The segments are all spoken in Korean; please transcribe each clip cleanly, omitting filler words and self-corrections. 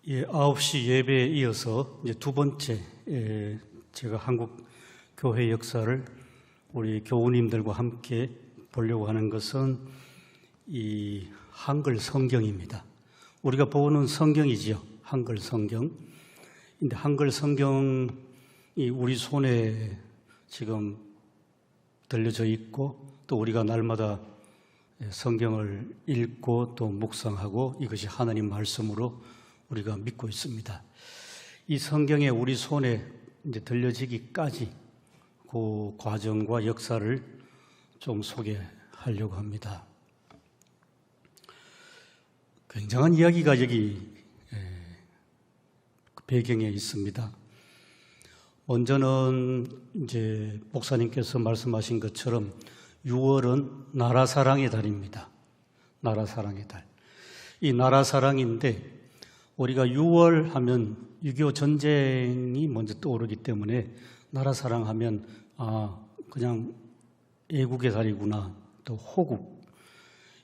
예, 9시 예배에 이어서 이제 두 번째 제가 한국 교회 역사를 우리 교우님들과 함께 보려고 하는 것은 이 한글 성경입니다. 우리가 보는 성경이지요. 한글 성경. 근데 한글 성경이 우리 손에 지금 들려져 있고 또 우리가 날마다 성경을 읽고 또 묵상하고 이것이 하나님 말씀으로 우리가 믿고 있습니다. 이 성경에 우리 손에 이제 들려지기까지 그 과정과 역사를 좀 소개하려고 합니다. 굉장한 이야기가 여기 배경에 있습니다. 먼저는 이제 목사님께서 말씀하신 것처럼 6월은 나라사랑의 달입니다. 나라사랑의 달. 이 나라사랑인데 우리가 6월 하면 6.25 전쟁이 먼저 떠오르기 때문에 나라사랑하면 그냥 애국의 달이구나, 또 호국,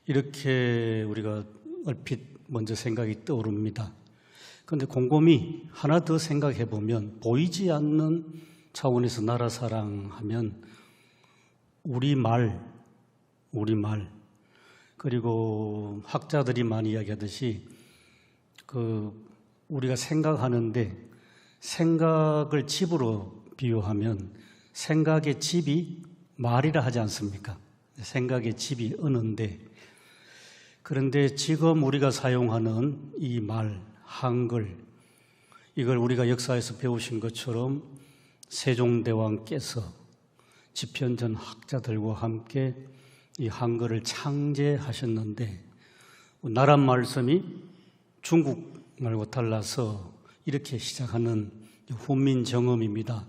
이렇게 우리가 얼핏 먼저 생각이 떠오릅니다. 그런데 곰곰이 하나 더 생각해 보면 보이지 않는 차원에서 나라사랑하면 우리말, 그리고 학자들이 많이 이야기하듯이 우리가 생각하는데 생각을 집으로 비유하면 생각의 집이 말이라 하지 않습니까? 생각의 집이 언어인데, 그런데 지금 우리가 사용하는 이 말, 한글, 이걸 우리가 역사에서 배우신 것처럼 세종대왕께서 집현전 학자들과 함께 이 한글을 창제하셨는데, 나란 말씀이 중국 말과 달라서 이렇게 시작하는 훈민정음입니다.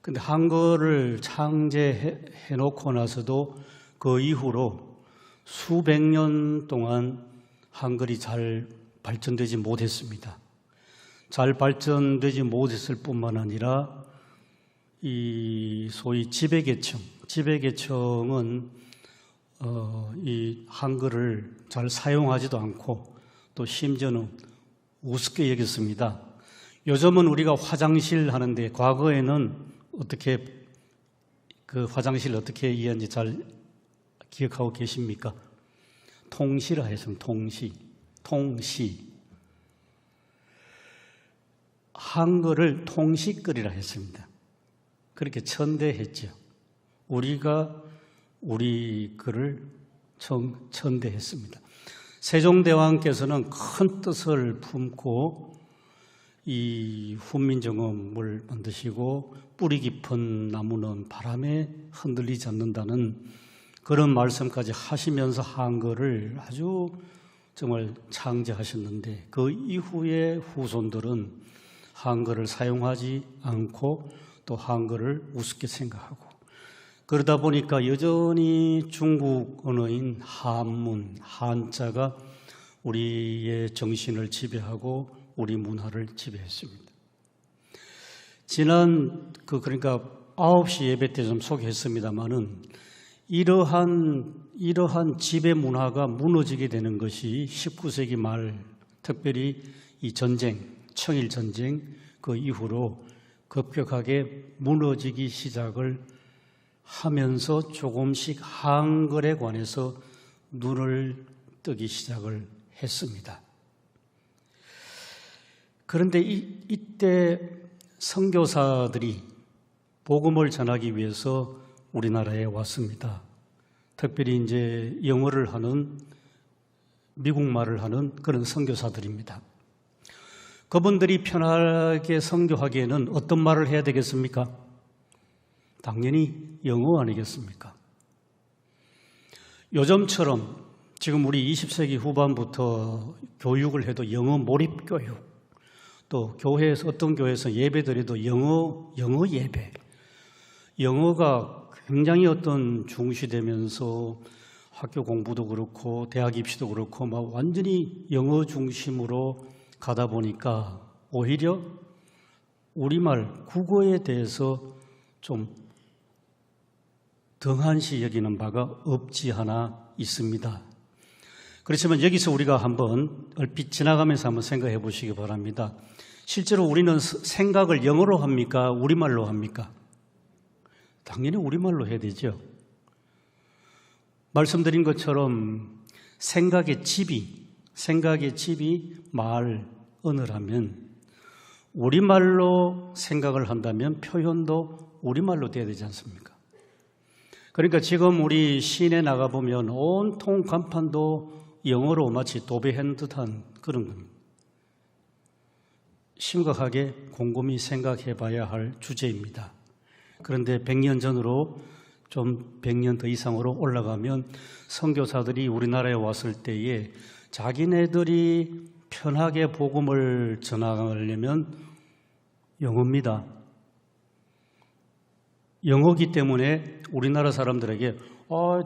그런데 한글을 창제해 놓고 나서도 그 이후로 수백 년 동안 한글이 잘 발전되지 못했습니다. 잘 발전되지 못했을 뿐만 아니라 이 소위 지배계층은 이 한글을 잘 사용하지도 않고 또 심지어는 우습게 여겼습니다. 요즘은 우리가 화장실 하는데 과거에는 어떻게 그 화장실 어떻게 이해하는지 잘 기억하고 계십니까? 통시라 해서 통시. 한글을 통시글이라 했습니다. 그렇게 천대했죠. 우리가 우리 글을 천대했습니다. 세종대왕께서는 큰 뜻을 품고 이 훈민정음을 만드시고 뿌리 깊은 나무는 바람에 흔들리지 않는다는 그런 말씀까지 하시면서 한글을 아주 정말 창제하셨는데, 그 이후에 후손들은 한글을 사용하지 않고 또 한글을 우습게 생각하고, 그러다 보니까 여전히 중국 언어인 한문, 한자가 우리의 정신을 지배하고 우리 문화를 지배했습니다. 지난 그러니까 9시 예배 때 좀 소개했습니다마는 이러한 지배 문화가 무너지게 되는 것이 19세기 말, 특별히 이 전쟁, 청일 전쟁 그 이후로 급격하게 무너지기 시작을 하면서 조금씩 한글에 관해서 눈을 뜨기 시작을 했습니다. 그런데 이때 선교사들이 복음을 전하기 위해서 우리나라에 왔습니다. 특별히 이제 영어를 하는, 미국말을 하는 그런 선교사들입니다. 그분들이 편하게 선교하기에는 어떤 말을 해야 되겠습니까? 당연히 영어 아니겠습니까? 요즘처럼 지금 우리 20세기 후반부터 교육을 해도 영어 몰입 교육, 또 교회에서 어떤 교회에서 예배드려도 영어 예배, 영어가 굉장히 중시되면서 학교 공부도 그렇고 대학 입시도 그렇고 막 완전히 영어 중심으로 가다 보니까 오히려 우리말 국어에 대해서 좀 등한시 여기는 바가 없지 않아 있습니다. 그렇지만 여기서 우리가 한번 얼핏 지나가면서 한번 생각해 보시기 바랍니다. 실제로 우리는 생각을 영어로 합니까? 우리말로 합니까? 당연히 우리말로 해야 되죠. 말씀드린 것처럼 생각의 집이 말, 언어라면 우리말로 생각을 한다면 표현도 우리말로 돼야 되지 않습니까? 그러니까 지금 우리 시내 나가보면 온통 간판도 영어로 마치 도배한 듯한 그런 겁니다. 심각하게 곰곰이 생각해 봐야 할 주제입니다. 그런데 100년 전으로 좀 100년 더 이상으로 올라가면 선교사들이 우리나라에 왔을 때에 자기네들이 편하게 복음을 전하려면 영어입니다. 영어기 때문에 우리나라 사람들에게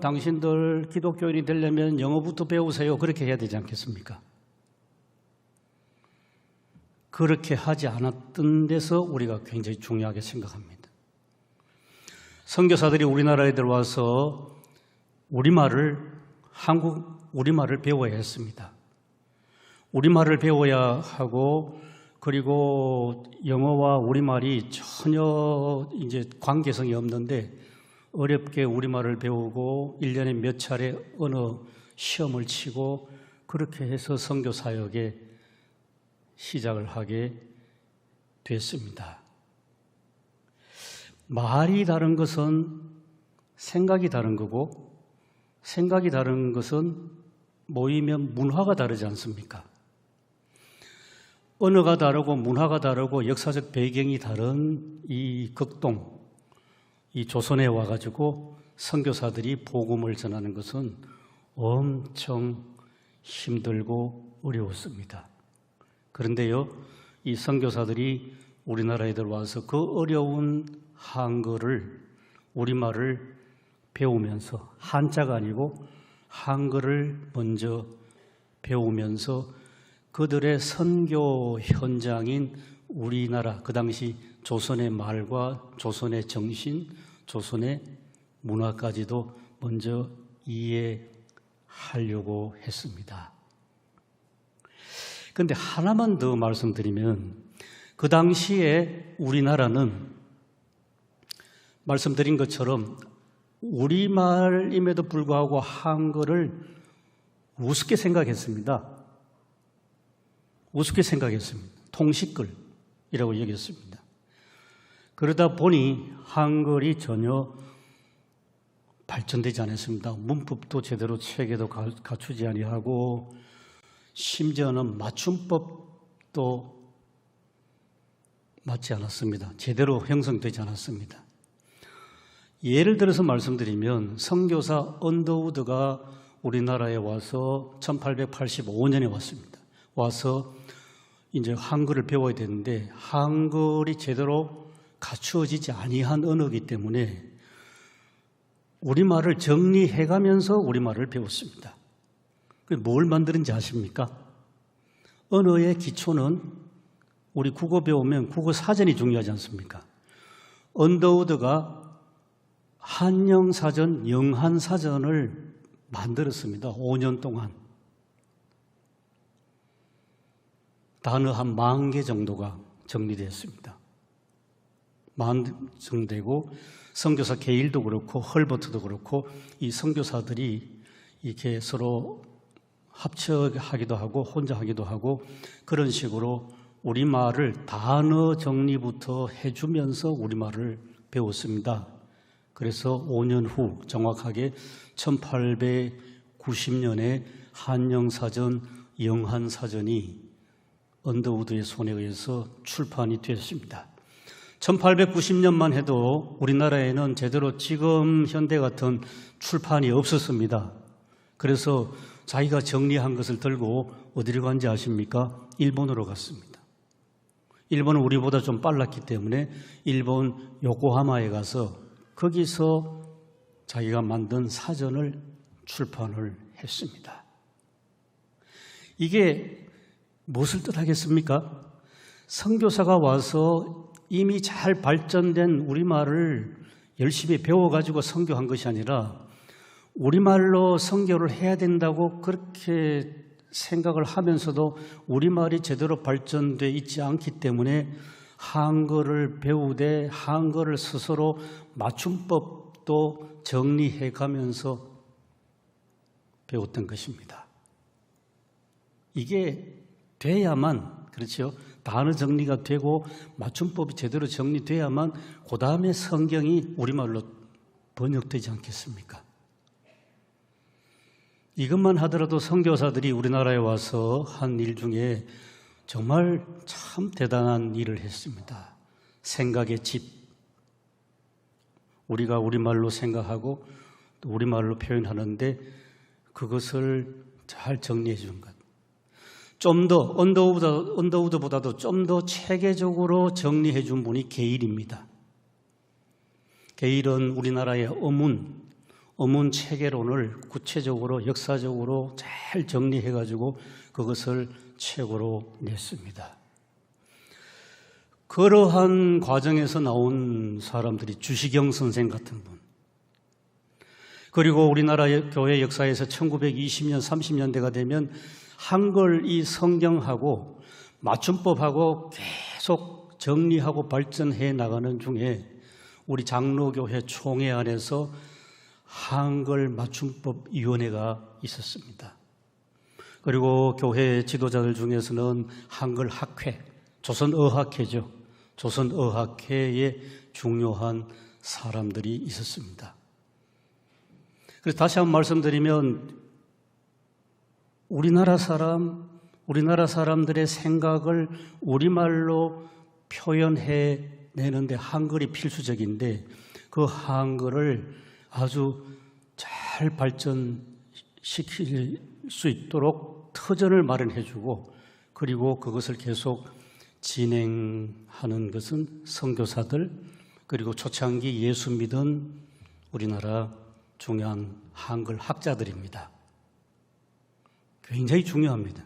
당신들 기독교인이 되려면 영어부터 배우세요. 그렇게 해야 되지 않겠습니까? 그렇게 하지 않았던 데서 우리가 굉장히 중요하게 생각합니다. 선교사들이 우리나라에 들어와서 우리말을 배워야 했습니다. 우리말을 배워야 하고 그리고 영어와 우리말이 전혀 이제 관계성이 없는데 어렵게 우리말을 배우고 1년에 몇 차례 언어 시험을 치고 그렇게 해서 선교 사역에 시작을 하게 됐습니다. 말이 다른 것은 생각이 다른 거고 생각이 다른 것은 모이면 문화가 다르지 않습니까? 언어가 다르고 문화가 다르고 역사적 배경이 다른 이 극동, 이 조선에 와가지고 선교사들이 복음을 전하는 것은 엄청 힘들고 어려웠습니다. 그런데요, 이 선교사들이 우리나라에 들어와서 그 어려운 한글을, 우리말을 배우면서 한자가 아니고 한글을 먼저 배우면서 그들의 선교 현장인 우리나라, 그 당시 조선의 말과 조선의 정신, 조선의 문화까지도 먼저 이해하려고 했습니다. 그런데 하나만 더 말씀드리면 그 당시에 우리나라는 말씀드린 것처럼 우리말임에도 불구하고 한글을 우습게 생각했습니다. 우습게 생각했습니다. 통시글이라고 여겼습니다. 그러다 보니 한글이 전혀 발전되지 않았습니다. 문법도 제대로 체계도 갖추지 아니하고 심지어는 맞춤법도 맞지 않았습니다. 제대로 형성되지 않았습니다. 예를 들어서 말씀드리면 선교사 언더우드가 우리나라에 와서 1885년에 왔습니다. 와서 이제 한글을 배워야 되는데 한글이 제대로 갖추어지지 아니한 언어이기 때문에 우리말을 정리해가면서 우리말을 배웠습니다. 뭘 만드는지 아십니까? 언어의 기초는 우리 국어 배우면 국어 사전이 중요하지 않습니까? 언더우드가 한영사전, 영한사전을 만들었습니다. 5년 동안. 단어 한 10,000개 정도가 정리되었습니다. 완성되고 선교사 게일도 그렇고 헐버트도 그렇고 이 선교사들이 이렇게 서로 합쳐하기도 하고 혼자 하기도 하고 그런 식으로 우리말을 단어 정리부터 해주면서 우리말을 배웠습니다. 그래서 5년 후 정확하게 1890년에 한영사전, 영한사전이 언더우드의 손에 의해서 출판이 되었습니다. 1890년만 해도 우리나라에는 제대로 지금 현대 같은 출판이 없었습니다. 그래서 자기가 정리한 것을 들고 어디로 간지 아십니까? 일본으로 갔습니다. 일본은 우리보다 좀 빨랐기 때문에 일본 요코하마에 가서 거기서 자기가 만든 사전을 출판을 했습니다. 이게 무엇을 뜻하겠습니까? 선교사가 와서 이미 잘 발전된 우리말을 열심히 배워가지고 선교한 것이 아니라 우리말로 선교를 해야 된다고 그렇게 생각을 하면서도 우리말이 제대로 발전되어 있지 않기 때문에 한글을 배우되 한글을 스스로 맞춤법도 정리해 가면서 배웠던 것입니다. 이게 돼야만, 그렇죠? 단어 정리가 되고 맞춤법이 제대로 정리돼야만 그 다음에 성경이 우리말로 번역되지 않겠습니까? 이것만 하더라도 선교사들이 우리나라에 와서 한 일 중에 정말 참 대단한 일을 했습니다. 생각의 집. 우리가 우리말로 생각하고 또 우리말로 표현하는데 그것을 잘 정리해 준 것. 좀 더 언더우드보다도 좀 더 체계적으로 정리해 준 분이 게일입니다. 게일은 우리나라의 어문 체계론을 구체적으로 역사적으로 잘 정리해 가지고 그것을 책으로 냈습니다. 그러한 과정에서 나온 사람들이 주시경 선생 같은 분, 그리고 우리나라 교회 역사에서 1920년, 30년대가 되면 한글 이 성경하고 맞춤법하고 계속 정리하고 발전해 나가는 중에 우리 장로교회 총회 안에서 한글 맞춤법 위원회가 있었습니다. 그리고 교회 지도자들 중에서는 한글 학회, 조선어학회죠. 조선어학회에 중요한 사람들이 있었습니다. 그래서 다시 한번 말씀드리면 우리나라 사람들의 생각을 우리말로 표현해 내는데 한글이 필수적인데 그 한글을 아주 잘 발전시킬 수 있도록 터전을 마련해 주고 그리고 그것을 계속 진행하는 것은 선교사들 그리고 초창기 예수 믿은 우리나라 중요한 한글 학자들입니다. 굉장히 중요합니다.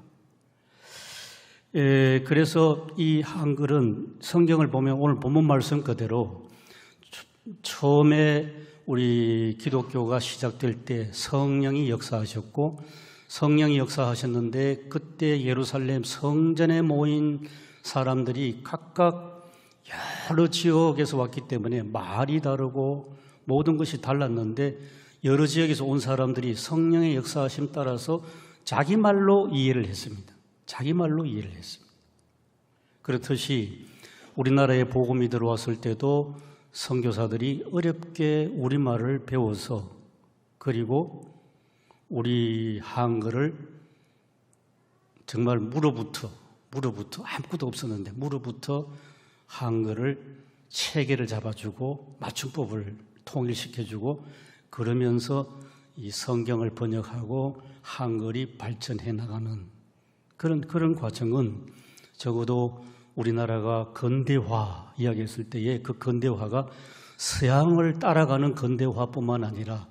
그래서 이 한글은 성경을 보면 오늘 본문 말씀 그대로 처음에 우리 기독교가 시작될 때 성령이 역사하셨고 성령이 역사하셨는데 그때 예루살렘 성전에 모인 사람들이 각각 여러 지역에서 왔기 때문에 말이 다르고 모든 것이 달랐는데 여러 지역에서 온 사람들이 성령의 역사하심 따라서 자기 말로 이해를 했습니다. 자기 말로 이해를 했습니다. 그렇듯이 우리나라에 복음이 들어왔을 때도 선교사들이 어렵게 우리말을 배워서 그리고 우리 한글을 정말 무로부터 아무것도 없었는데 무로부터 한글을 체계를 잡아주고 맞춤법을 통일시켜주고 그러면서 이 성경을 번역하고 한글이 발전해 나가는 그런 과정은 적어도 우리나라가 근대화 이야기했을 때의 그 근대화가 서양을 따라가는 근대화뿐만 아니라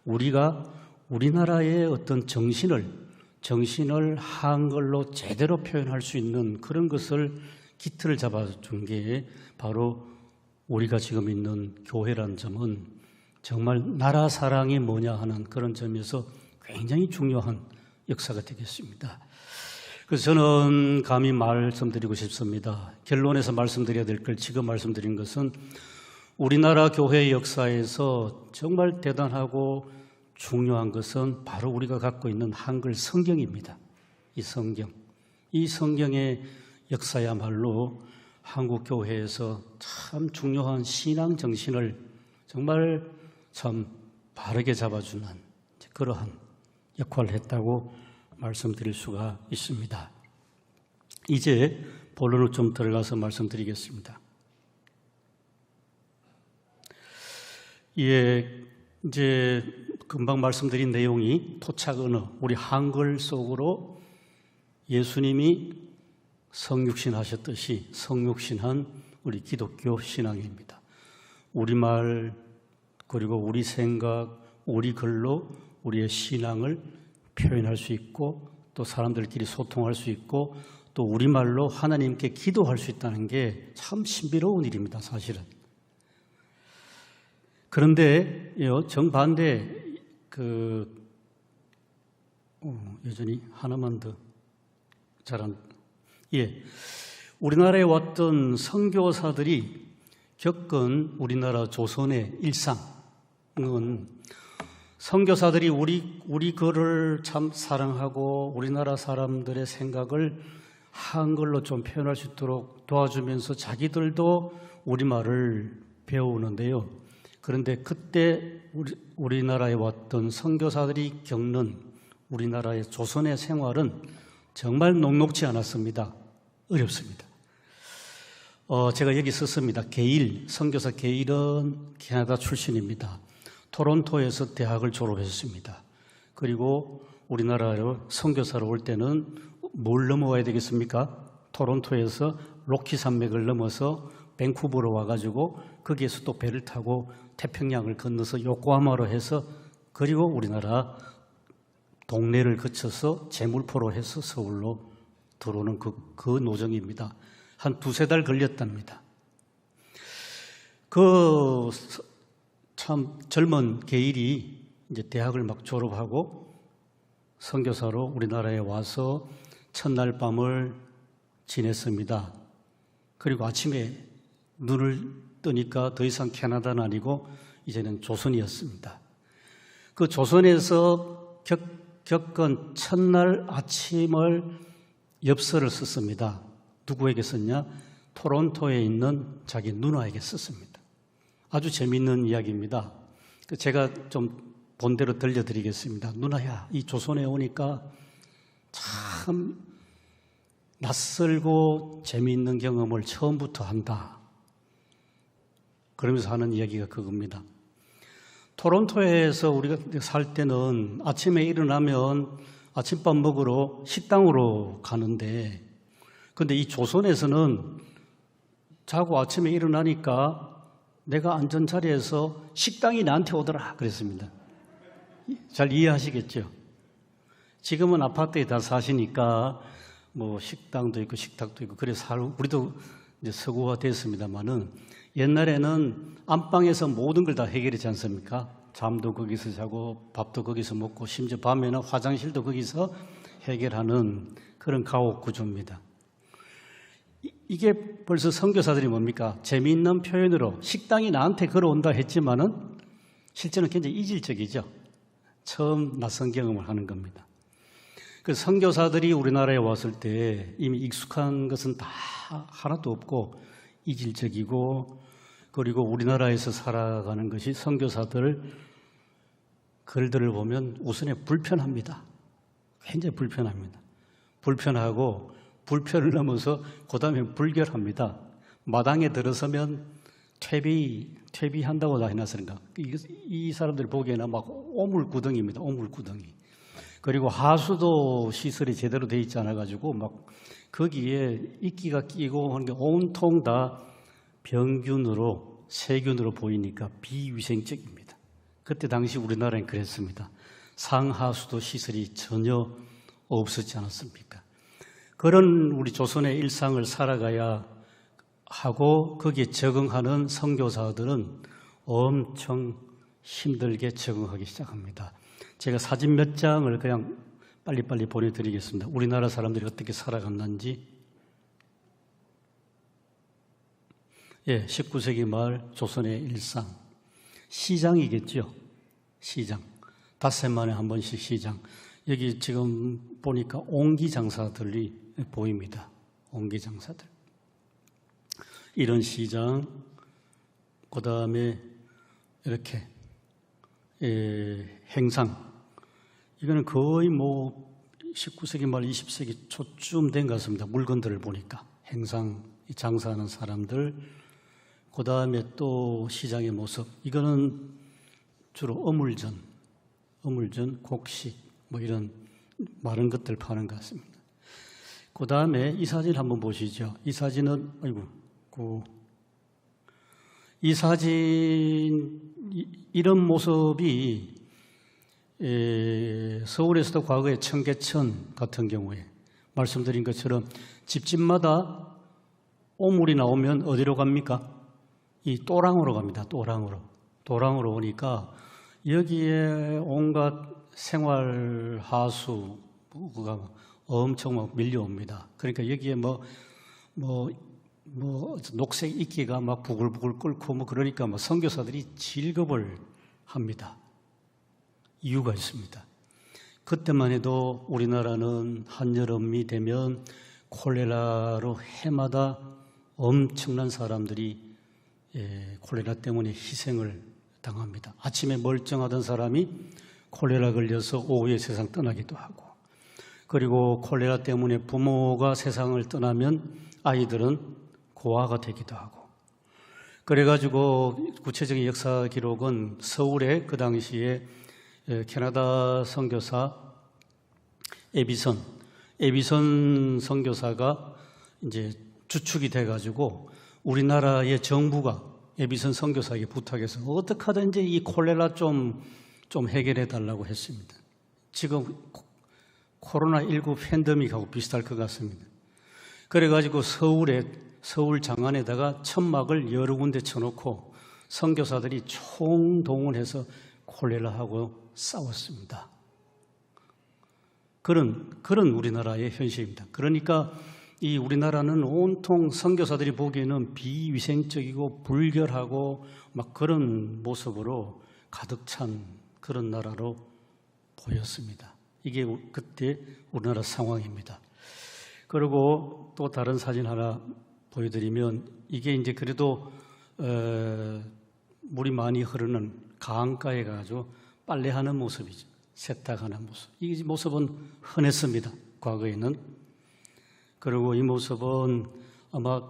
우리가 우리나라의 어떤 정신을 한글로 제대로 표현할 수 있는 그런 것을 기틀을 잡아준 게 바로 우리가 지금 있는 교회라는 점은 정말 나라 사랑이 뭐냐 하는 그런 점에서 굉장히 중요한 역사가 되겠습니다. 그래서 저는 감히 말씀드리고 싶습니다. 결론에서 말씀드려야 될 걸 지금 말씀드린 것은 우리나라 교회의 역사에서 정말 대단하고 중요한 것은 바로 우리가 갖고 있는 한글 성경입니다. 이 성경의 역사야말로 한국 교회에서 참 중요한 신앙 정신을 정말 참 바르게 잡아주는 그러한 역할을 했다고 말씀드릴 수가 있습니다. 이제 본론으로 좀 들어가서 말씀드리겠습니다. 이제 금방 말씀드린 내용이 토착 언어, 우리 한글 속으로 예수님이 성육신 하셨듯이 성육신한 우리 기독교 신앙입니다. 우리말 그리고 우리 생각, 우리 글로 우리의 신앙을 표현할 수 있고 또 사람들끼리 소통할 수 있고 또 우리말로 하나님께 기도할 수 있다는 게 참 신비로운 일입니다, 사실은. 그런데 정반대 여전히 하나만 더 우리나라에 왔던 선교사들이 겪은 우리나라 조선의 일상은 선교사들이 우리 거를 참 사랑하고 우리나라 사람들의 생각을 한글로 좀 표현할 수 있도록 도와주면서 자기들도 우리말을 배우는데요. 그런데 그때 우리나라에 왔던 선교사들이 겪는 우리나라의 조선의 생활은 정말 녹록지 않았습니다. 어렵습니다. 제가 여기 썼습니다. 게일, 선교사 게일은 캐나다 출신입니다. 토론토에서 대학을 졸업했습니다. 그리고 우리나라로 선교사로 올 때는 뭘 넘어와야 되겠습니까? 토론토에서 로키 산맥을 넘어서 밴쿠버로 와가지고 거기에서 또 배를 타고 태평양을 건너서 요코하마로 해서 그리고 우리나라 동네를 거쳐서 제물포로 해서 서울로 들어오는 그 노정입니다. 한 2-3달 걸렸답니다. 참 젊은 게일이 이제 대학을 막 졸업하고 선교사로 우리나라에 와서 첫날 밤을 지냈습니다. 그리고 아침에 눈을 뜨니까 더 이상 캐나다는 아니고 이제는 조선이었습니다. 그 조선에서 겪은 첫날 아침을 엽서를 썼습니다. 누구에게 썼냐? 토론토에 있는 자기 누나에게 썼습니다. 아주 재미있는 이야기입니다. 제가 좀 본대로 들려드리겠습니다. 누나야, 이 조선에 오니까 참 낯설고 재미있는 경험을 처음부터 한다. 그러면서 하는 이야기가 그겁니다. 토론토에서 우리가 살 때는 아침에 일어나면 아침밥 먹으러 식당으로 가는데, 근데 이 조선에서는 자고 아침에 일어나니까 내가 앉은 자리에서 식당이 나한테 오더라 그랬습니다. 잘 이해하시겠죠? 지금은 아파트에 다 사시니까 뭐 식당도 있고 식탁도 있고 그래서 우리도 이제 서구화됐습니다만은 옛날에는 안방에서 모든 걸 다 해결했지 않습니까? 잠도 거기서 자고 밥도 거기서 먹고 심지어 밤에는 화장실도 거기서 해결하는 그런 가옥 구조입니다. 이게 벌써 선교사들이 뭡니까? 재미있는 표현으로 식당이 나한테 걸어온다 했지만은 실제는 굉장히 이질적이죠. 처음 낯선 경험을 하는 겁니다. 그 선교사들이 우리나라에 왔을 때 이미 익숙한 것은 다 하나도 없고 이질적이고, 그리고 우리나라에서 살아가는 것이 선교사들 글들을 보면 우선에 불편합니다. 굉장히 불편합니다. 불편하고 불편을 넘어서 그 다음에 불결합니다. 마당에 들어서면 퇴비한다고 다 해놨으니까 이 사람들 보기에는 막 오물구덩이입니다. 오물구덩이. 그리고 하수도 시설이 제대로 돼 있지 않아가지고 막 거기에 이끼가 끼고 하는 게 온통 다 병균으로 세균으로 보이니까 비위생적입니다. 그때 당시 우리나라는 그랬습니다. 상하수도 시설이 전혀 없었지 않았습니까? 그런 우리 조선의 일상을 살아가야 하고 거기에 적응하는 선교사들은 엄청 힘들게 적응하기 시작합니다. 제가 사진 몇 장을 그냥 빨리빨리 보내드리겠습니다. 우리나라 사람들이 어떻게 살아갔는지. 19세기 말 조선의 일상. 시장이겠죠. 시장. 닷새만에 한 번씩 시장. 여기 지금 보니까 옹기장사들이 보입니다. 옹기장사들. 이런 시장, 그 다음에 이렇게 행상. 이거는 거의 19세기 말 20세기 초쯤 된 것 같습니다. 물건들을 보니까. 행상, 장사하는 사람들. 그 다음에 또 시장의 모습. 이거는 주로 어물전, 곡식, 이런 마른 것들 파는 것 같습니다. 그 다음에 이 사진 한번 보시죠. 이 사진은, 이 사진, 이런 모습이 서울에서도 과거에 청계천 같은 경우에 말씀드린 것처럼 집집마다 오물이 나오면 어디로 갑니까? 이 또랑으로 갑니다. 또랑으로 오니까 여기에 온갖 생활 하수가 엄청 막 밀려옵니다. 그러니까 여기에 녹색 이끼가 막 부글부글 끓고 그러니까 선교사들이 질겁을 합니다. 이유가 있습니다. 그때만 해도 우리나라는 한여름이 되면 콜레라로 해마다 엄청난 사람들이 콜레라 때문에 희생을 당합니다. 아침에 멀쩡하던 사람이 콜레라 걸려서 오후에 세상 떠나기도 하고, 그리고 콜레라 때문에 부모가 세상을 떠나면 아이들은 고아가 되기도 하고, 그래가지고 구체적인 역사 기록은 서울에 그 당시에 캐나다 선교사 에비선 선교사가 이제 주축이 돼가지고 우리나라의 정부가 에비선 선교사에게 부탁해서 어떻게 하든지 이 콜레라 좀 해결해 달라고 했습니다. 지금 코로나19 팬데믹하고 비슷할 것 같습니다. 그래가지고 서울 장안에다가 천막을 여러 군데 쳐놓고 선교사들이 총동원해서 콜레라하고 싸웠습니다. 그런 우리나라의 현실입니다. 그러니까 이 우리나라는 온통 선교사들이 보기에는 비위생적이고 불결하고 막 그런 모습으로 가득 찬 그런 나라로 보였습니다. 이게 그때 우리나라 상황입니다. 그리고 또 다른 사진 하나 보여드리면, 이게 이제 그래도 물이 많이 흐르는 강가에 가서 빨래하는 모습이죠. 세탁하는 모습. 이 모습은 흔했습니다, 과거에는. 그리고 이 모습은 아마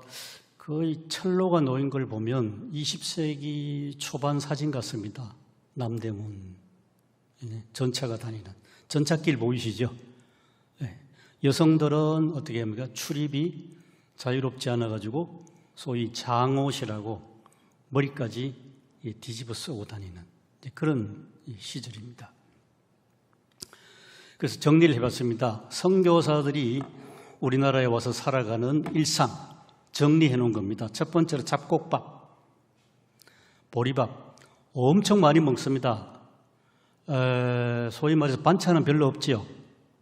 거의 철로가 놓인 걸 보면 20세기 초반 사진 같습니다. 남대문 전차가 다니는 전차길 보이시죠? 네. 여성들은 어떻게 합니까? 출입이 자유롭지 않아가지고 소위 장옷이라고 머리까지 뒤집어 쓰고 다니는 그런 시절입니다. 그래서 정리를 해봤습니다. 선교사들이 우리나라에 와서 살아가는 일상 정리해 놓은 겁니다. 첫 번째로 잡곡밥, 보리밥 엄청 많이 먹습니다. 소위 말해서 반찬은 별로 없지요.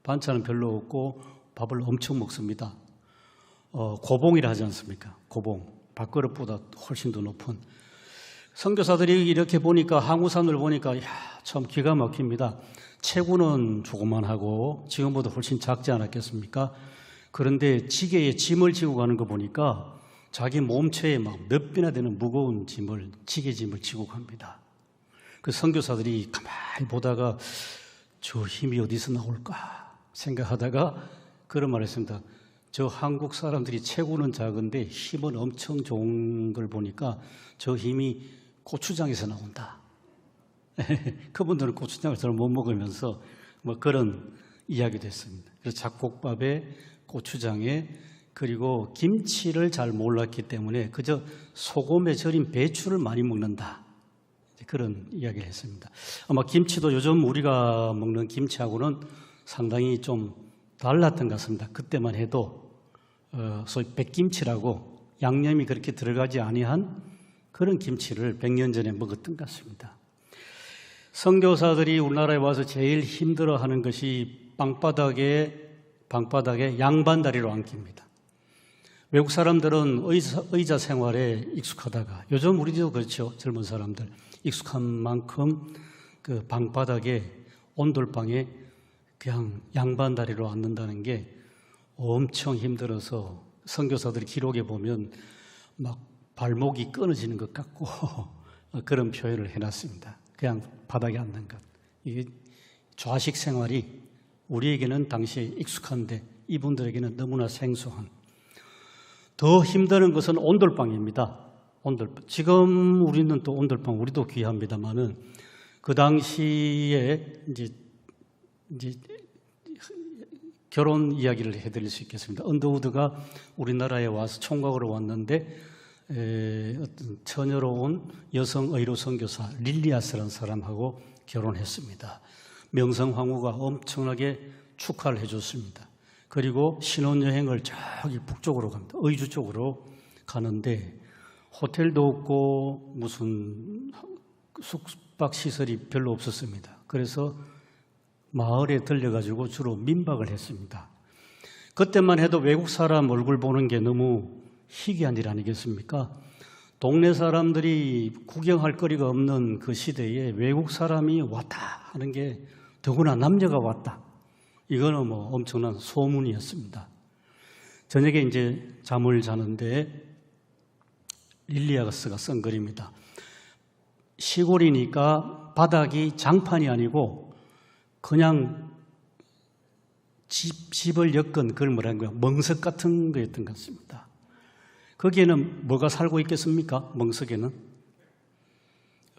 반찬은 별로 없고 밥을 엄청 먹습니다. 고봉이라 하지 않습니까? 고봉, 밥그릇보다 훨씬 더 높은. 선교사들이 이렇게 보니까, 항우산을 보니까 참 기가 막힙니다. 체구는 조그만하고 지금보다 훨씬 작지 않았겠습니까? 그런데 지게에 짐을 지고 가는 거 보니까 자기 몸체에 막 몇 배나 되는 무거운 짐을, 지게짐을 지고 갑니다. 그 선교사들이 가만히 보다가 저 힘이 어디서 나올까 생각하다가 그런 말을 했습니다. 저 한국 사람들이 체구는 작은데 힘은 엄청 좋은 걸 보니까 저 힘이 고추장에서 나온다. 그분들은 고추장을 잘 못 먹으면서 그런 이야기도 했습니다. 그래서 잡곡밥에 고추장에, 그리고 김치를 잘 몰랐기 때문에 그저 소금에 절인 배추를 많이 먹는다. 그런 이야기를 했습니다. 아마 김치도 요즘 우리가 먹는 김치하고는 상당히 좀 달랐던 것 같습니다. 그때만 해도 소위 백김치라고 양념이 그렇게 들어가지 아니한 그런 김치를 100년 전에 먹었던 것 같습니다. 선교사들이 우리나라에 와서 제일 힘들어하는 것이 방바닥에 양반다리로 앉기입니다. 외국 사람들은 의자 생활에 익숙하다가, 요즘 우리도 그렇죠. 젊은 사람들 익숙한 만큼 그 방바닥에, 온돌방에 그냥 양반다리로 앉는다는 게 엄청 힘들어서 선교사들이 기록에 보면 막 발목이 끊어지는 것 같고 그런 표현을 해놨습니다. 그냥 바닥에 앉는 것. 이게 좌식 생활이 우리에게는 당시에 익숙한데 이분들에게는 너무나 생소한. 더 힘드는 것은 온돌방입니다. 온돌방. 지금 우리는 또 온돌방, 우리도 귀합니다만은 그 당시에 이제 결혼 이야기를 해드릴 수 있겠습니다. 언더우드가 우리나라에 와서 총각으로 왔는데 어떤 처녀로 온 여성 의료 선교사 릴리아스라는 사람하고 결혼했습니다. 명성황후가 엄청나게 축하를 해줬습니다. 그리고 신혼여행을 저기 북쪽으로 갑니다. 의주 쪽으로 가는데 호텔도 없고 무슨 숙박 시설이 별로 없었습니다. 그래서 마을에 들려가지고 주로 민박을 했습니다. 그때만 해도 외국 사람 얼굴 보는 게 너무 희귀한 일 아니겠습니까? 동네 사람들이 구경할 거리가 없는 그 시대에 외국 사람이 왔다 하는 게, 더구나 남녀가 왔다, 이거는 뭐 엄청난 소문이었습니다. 저녁에 이제 잠을 자는데 릴리아스가 쓴 글입니다. 시골이니까 바닥이 장판이 아니고 그냥 집을 엮은 그걸 뭐라는 거야, 멍석 같은 거였던 것 같습니다. 거기에는 뭐가 살고 있겠습니까? 멍석에는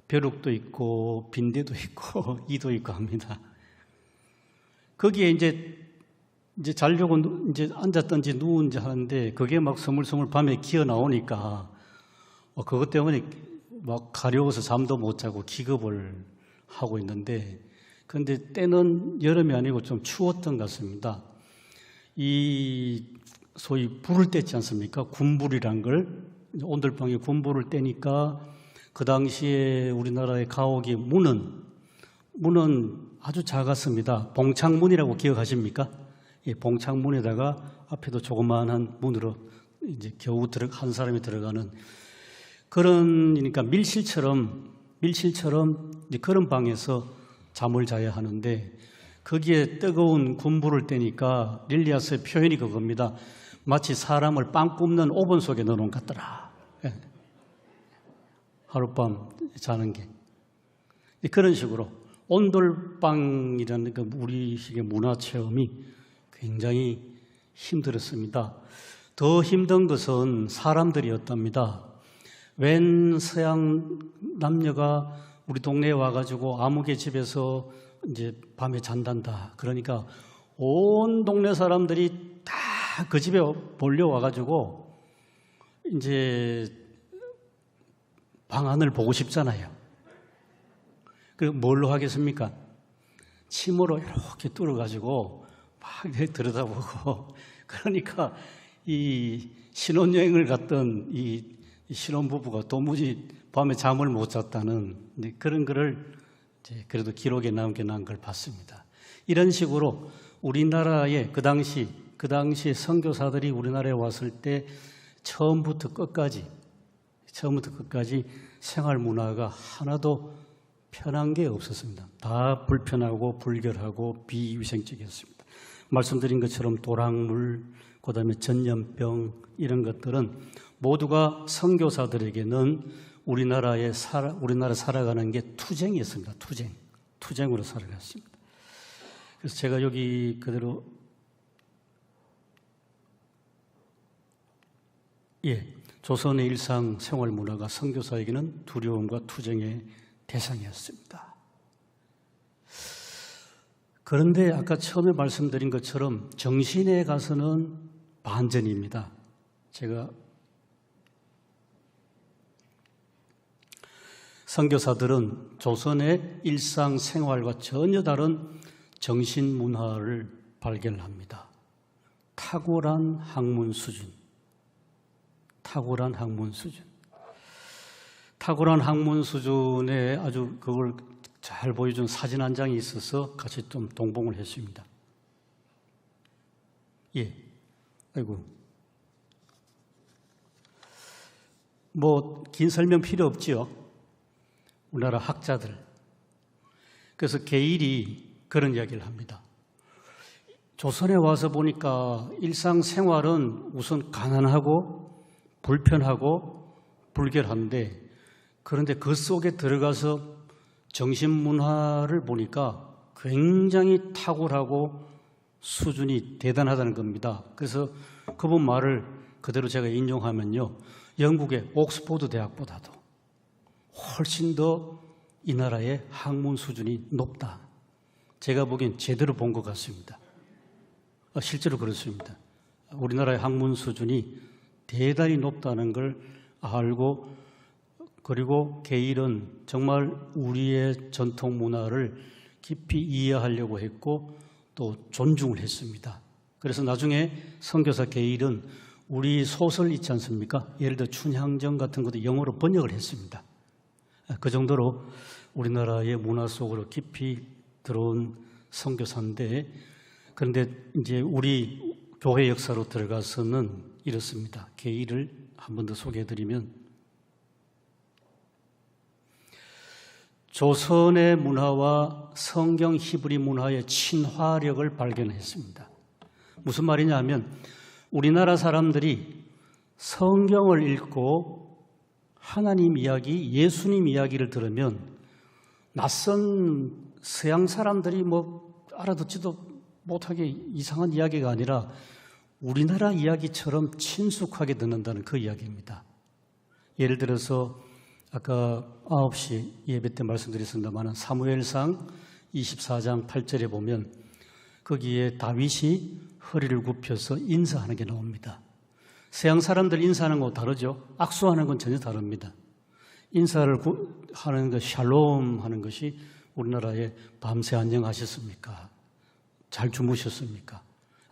벼룩도 있고 빈대도 있고 이도 있고 합니다. 거기에 이제 자려고 이제 앉았든지 누운지 하는데 그게 막 스물스물 밤에 기어 나오니까 그것 때문에 막 가려워서 잠도 못 자고 기겁을 하고 있는데, 그런데 때는 여름이 아니고 좀 추웠던 것 같습니다. 이 소위 불을 뗐지 않습니까? 군불이란 걸, 온돌방에 군불을 떼니까 그 당시에 우리나라의 가옥이 문은 아주 작았습니다. 봉창문이라고 기억하십니까? 이 봉창문에다가 앞에도 조그마한 문으로 이제 겨우 한 사람이 들어가는, 그러니까 밀실처럼 이제 그런 방에서 잠을 자야 하는데, 거기에 뜨거운 군불을 떼니까 릴리아스의 표현이 그겁니다. 마치 사람을 빵 굽는 오븐 속에 넣어놓은 것 같더라. 하룻밤 자는 게. 그런 식으로 온돌방이라는 그 우리식의 문화체험이 굉장히 힘들었습니다. 더 힘든 것은 사람들이었답니다. 웬 서양 남녀가 우리 동네에 와가지고 아무개 집에서 이제 밤에 잔단다. 그러니까 온 동네 사람들이 다 그 집에 몰려와가지고 이제 방안을 보고 싶잖아요. 그 뭘로 하겠습니까? 침으로 이렇게 뚫어가지고 막 들여다보고, 그러니까 이 신혼여행을 갔던 이 신혼부부가 도무지 밤에 잠을 못 잤다는 그런 글을 이제 그래도 기록에 남게 난 걸 봤습니다. 이런 식으로 우리나라의 그 당시 선교사들이 우리나라에 왔을 때 처음부터 끝까지 생활 문화가 하나도 편한 게 없었습니다. 다 불편하고 불결하고 비위생적이었습니다. 말씀드린 것처럼 도랑물, 그다음에 전염병, 이런 것들은 모두가 선교사들에게는 우리나라 살아가는 게 투쟁이었습니다. 투쟁으로 살아갔습니다. 그래서 제가 여기 그대로 조선의 일상 생활 문화가 선교사에게는 두려움과 투쟁의 대상이었습니다. 그런데 아까 처음에 말씀드린 것처럼 정신에 가서는 반전입니다. 제가 선교사들은 조선의 일상 생활과 전혀 다른 정신 문화를 발견합니다. 탁월한 학문 수준. 탁월한 학문 수준에 아주 그걸 잘 보여준 사진 한 장이 있어서 같이 좀 동봉을 했습니다. 뭐 긴 설명 필요 없지요. 우리나라 학자들. 그래서 게일이 그런 이야기를 합니다. 조선에 와서 보니까 일상생활은 우선 가난하고 불편하고 불결한데, 그런데 그 속에 들어가서 정신문화를 보니까 굉장히 탁월하고 수준이 대단하다는 겁니다. 그래서 그분 말을 그대로 제가 인용하면요, 영국의 옥스포드 대학보다도 훨씬 더 이 나라의 학문 수준이 높다. 제가 보기엔 제대로 본 것 같습니다. 실제로 그렇습니다. 우리나라의 학문 수준이 대단히 높다는 걸 알고, 그리고 게일은 정말 우리의 전통 문화를 깊이 이해하려고 했고 또 존중을 했습니다. 그래서 나중에 선교사 게일은 우리 소설 있지 않습니까? 예를 들어 춘향전 같은 것도 영어로 번역을 했습니다. 그 정도로 우리나라의 문화 속으로 깊이 들어온 선교사인데, 그런데 이제 우리 교회 역사로 들어가서는 이렇습니다. 계기를 한 번 더 소개해드리면, 조선의 문화와 성경 히브리 문화의 친화력을 발견했습니다. 무슨 말이냐 하면, 우리나라 사람들이 성경을 읽고 하나님 이야기, 예수님 이야기를 들으면 낯선 서양 사람들이 알아듣지도 못하게 이상한 이야기가 아니라 우리나라 이야기처럼 친숙하게 듣는다는 그 이야기입니다. 예를 들어서 아까 9시 예배 때 말씀드렸습니다만 사무엘상 24장 8절에 보면 거기에 다윗이 허리를 굽혀서 인사하는 게 나옵니다. 서양 사람들 인사하는 거 다르죠. 악수하는 건 전혀 다릅니다. 인사를 하는 것, 샬롬 하는 것이 우리나라에 밤새 안녕하셨습니까? 잘 주무셨습니까?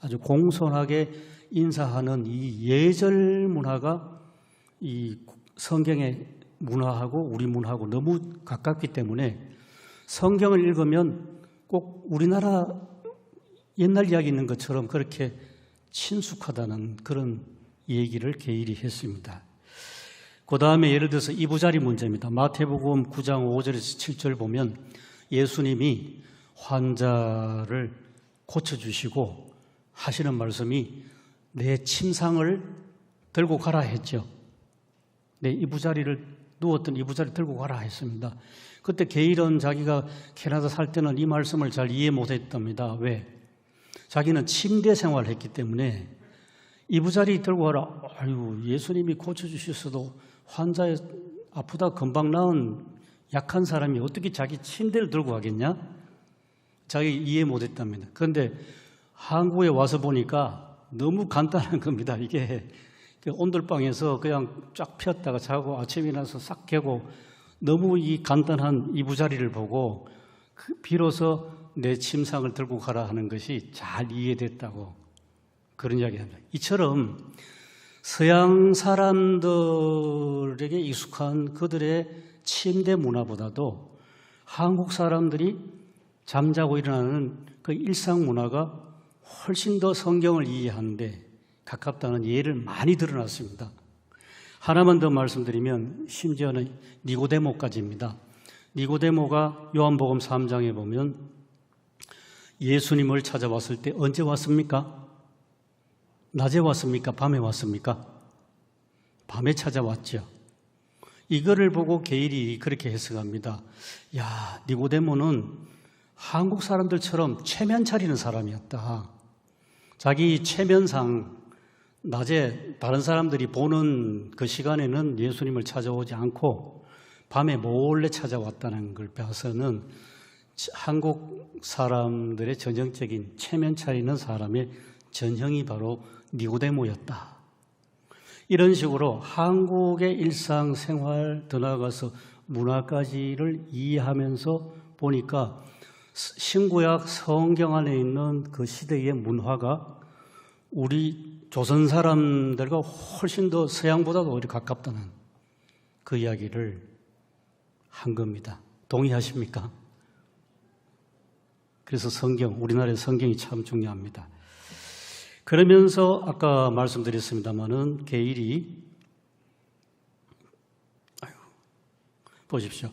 아주 공손하게 인사하는 이 예절 문화가 이 성경의 문화하고 우리 문화하고 너무 가깝기 때문에 성경을 읽으면 꼭 우리나라 옛날 이야기 있는 것처럼 그렇게 친숙하다는 그런 얘기를 게일이 했습니다. 그 다음에 예를 들어서 이부자리 문제입니다. 마태복음 9장 5절에서 7절 보면 예수님이 환자를 고쳐주시고 하시는 말씀이 내 침상을 들고 가라 했죠. 내 이부자리를 누웠던 이부자리 들고 가라 했습니다. 그때 게일은 자기가 캐나다 살 때는 이 말씀을 잘 이해 못했답니다. 왜? 자기는 침대 생활을 했기 때문에 이부자리 들고 가라. 아유, 예수님이 고쳐주셨어도 환자의 아프다 금방 나은 약한 사람이 어떻게 자기 침대를 들고 가겠냐? 자기 이해 못했답니다. 그런데 한국에 와서 보니까 너무 간단한 겁니다. 이게 온돌방에서 그냥 쫙 폈다가 자고 아침에 일어나서 싹 깨고 너무 이 간단한 이부자리를 보고 비로소 내 침상을 들고 가라 하는 것이 잘 이해됐다고 그런 이야기합니다. 이처럼 서양 사람들에게 익숙한 그들의 침대 문화보다도 한국 사람들이 잠자고 일어나는 그 일상 문화가 훨씬 더 성경을 이해하는데 가깝다는 예를 많이 드러났습니다. 하나만 더 말씀드리면 심지어는 니고데모까지입니다. 니고데모가 요한복음 3장에 보면 예수님을 찾아왔을 때 언제 왔습니까? 낮에 왔습니까? 밤에 왔습니까? 밤에 찾아왔죠. 이거를 보고 게일이 그렇게 해석합니다. 야, 니고데모는 한국 사람들처럼 체면 차리는 사람이었다. 자기 체면상 낮에 다른 사람들이 보는 그 시간에는 예수님을 찾아오지 않고 밤에 몰래 찾아왔다는 걸 봐서는 한국 사람들의 전형적인 체면 차리는 사람의 전형이 바로 니고데모였다. 이런 식으로 한국의 일상생활 더 나아가서 문화까지를 이해하면서 보니까 신구약 성경 안에 있는 그 시대의 문화가 우리 조선 사람들과 훨씬 더 서양보다도 오히려 가깝다는 그 이야기를 한 겁니다. 동의하십니까? 그래서 성경, 우리나라의 성경이 참 중요합니다. 그러면서 아까 말씀드렸습니다마는 게일이 보십시오.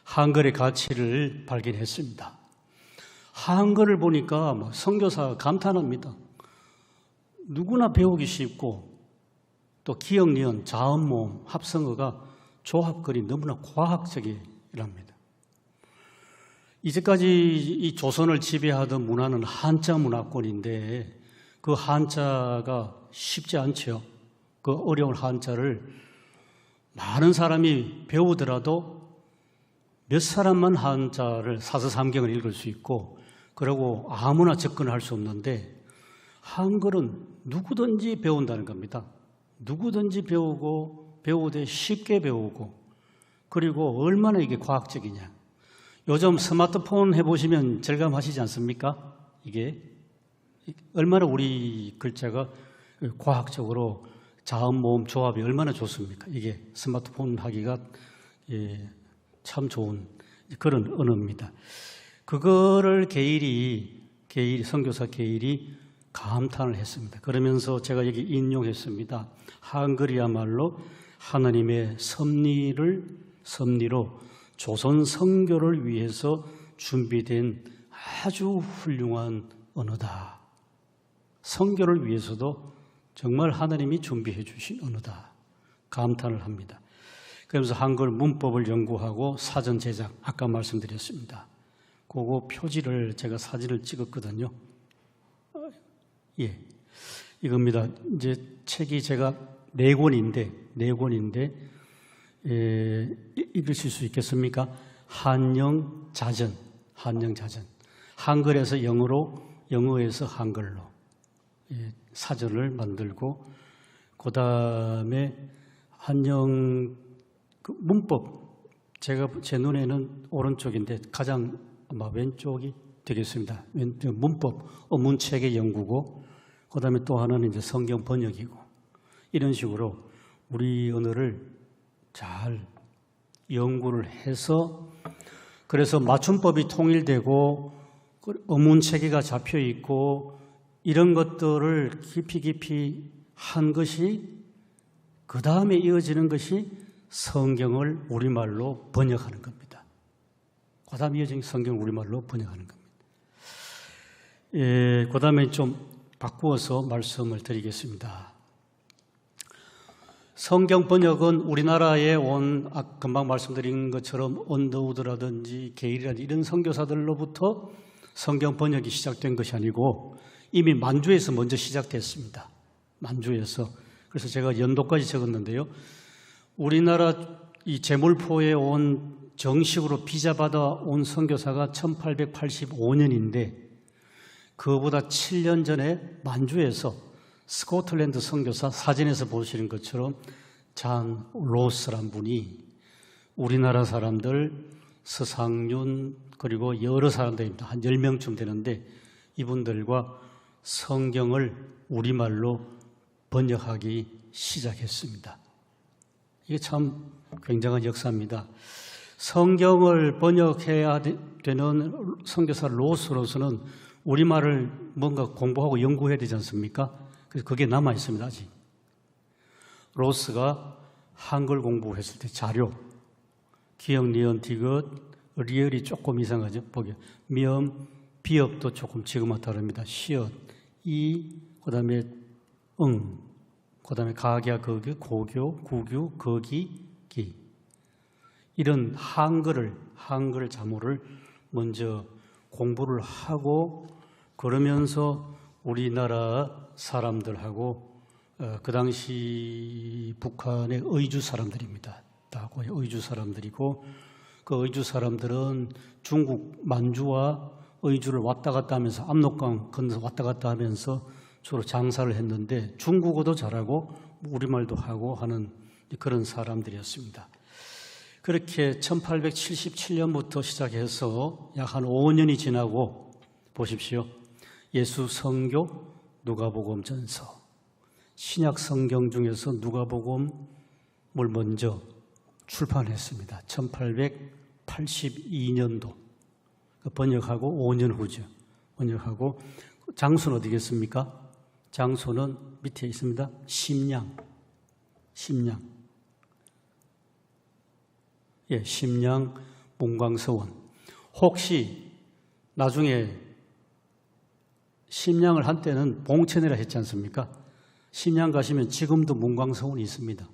한글의 가치를 발견했습니다. 한글을 보니까 선교사 감탄합니다. 누구나 배우기 쉽고 또 기억, 니은, 자음, 모음, 합성어가 조합글이 너무나 과학적이랍니다. 이제까지 이 조선을 지배하던 문화는 한자 문화권인데 그 한자가 쉽지 않죠. 그 어려운 한자를 많은 사람이 배우더라도 몇 사람만 한자를 사서삼경을 읽을 수 있고 그리고 아무나 접근할 수 없는데 한글은 누구든지 배운다는 겁니다. 누구든지 배우되 쉽게 배우고 그리고 얼마나 이게 과학적이냐. 요즘 스마트폰 해보시면 절감하시지 않습니까? 이게 얼마나 우리 글자가 과학적으로 자음 모음 조합이 얼마나 좋습니까? 이게 스마트폰 하기가 참 좋은 그런 언어입니다. 그거를 게일이 선교사 게일이 감탄을 했습니다. 그러면서 제가 여기 인용했습니다. 한글이야말로 하나님의 섭리로 조선 선교를 위해서 준비된 아주 훌륭한 언어다. 선교를 위해서도 정말 하나님이 준비해 주신 언어다. 감탄을 합니다. 그러면서 한글 문법을 연구하고 사전 제작, 아까 말씀드렸습니다. 그거 표지를 제가 사진을 찍었거든요. 예, 이겁니다. 이제 책이 제가 4권인데 읽으실 수 있겠습니까? 한영자전. 한글에서 영어로, 영어에서 한글로 사전을 만들고, 그 다음에 한영 문법, 제 눈에는 오른쪽인데 가장 아마 왼쪽이 되겠습니다. 문법, 문책의 연구고, 그 다음에 또 하나는 이제 성경 번역이고, 이런 식으로 우리 언어를 잘 연구를 해서, 그래서 맞춤법이 통일되고 어문체계가 잡혀 있고 이런 것들을 깊이 한 것이, 그 다음에 이어지는 것이 성경을 우리말로 번역하는 겁니다. 그 다음에 이어지는 성경을 우리말로 번역하는 겁니다. 그 다음에 좀 바꾸어서 말씀을 드리겠습니다. 성경 번역은 우리나라에 온, 금방 말씀드린 것처럼 언더우드라든지 게일이라든지 이런 선교사들로부터 성경 번역이 시작된 것이 아니고 이미 만주에서 먼저 시작됐습니다. 만주에서. 그래서 제가 연도까지 적었는데요. 우리나라 이 제물포에 온, 정식으로 비자 받아 온 선교사가 1885년인데 그보다 7년 전에 만주에서 스코틀랜드 선교사, 사진에서 보시는 것처럼 잔 로스란 분이 우리나라 사람들, 서상윤 그리고 여러 사람들입니다. 한 10명쯤 되는데 이분들과 성경을 우리말로 번역하기 시작했습니다. 이게 참 굉장한 역사입니다. 성경을 번역해야 되는 선교사 로스로서는 우리말을 뭔가 공부하고 연구해야 되지 않습니까? 그래서 그게 남아 있습니다. 아직. 로스가 한글 공부했을 때 자료, 기역, 니은, 디귿, 리을이 조금 이상하죠. 보기 미음, 비읍도 조금 지금과 다릅니다. 시옷, 이, 그다음에 그다음에 가갸, 거교, 고교, 구교, 거기, 기. 이런 한글 자모를 먼저 공부를 하고, 그러면서 우리나라 사람들하고 그 당시 북한의 의주 사람들입니다. 의주 사람들이고, 그 의주 사람들은 중국 만주와 의주를 왔다 갔다 하면서 압록강 건너서 왔다 갔다 하면서 주로 장사를 했는데 중국어도 잘하고 우리말도 하고 하는 그런 사람들이었습니다. 그렇게 1877년부터 시작해서 약 한 5년이 지나고 보십시오. 예수 성교, 누가복음 전서, 신약 성경 중에서 누가복음을 먼저 출판했습니다. 1882년도 번역하고 5년 후죠. 번역하고 장소는 어디겠습니까? 장소는 밑에 있습니다. 심양. 예, 심양 문광서원. 혹시 나중에 심양을 한때는 봉천이라 했지 않습니까? 심양 가시면 지금도 문광서원이 있습니다.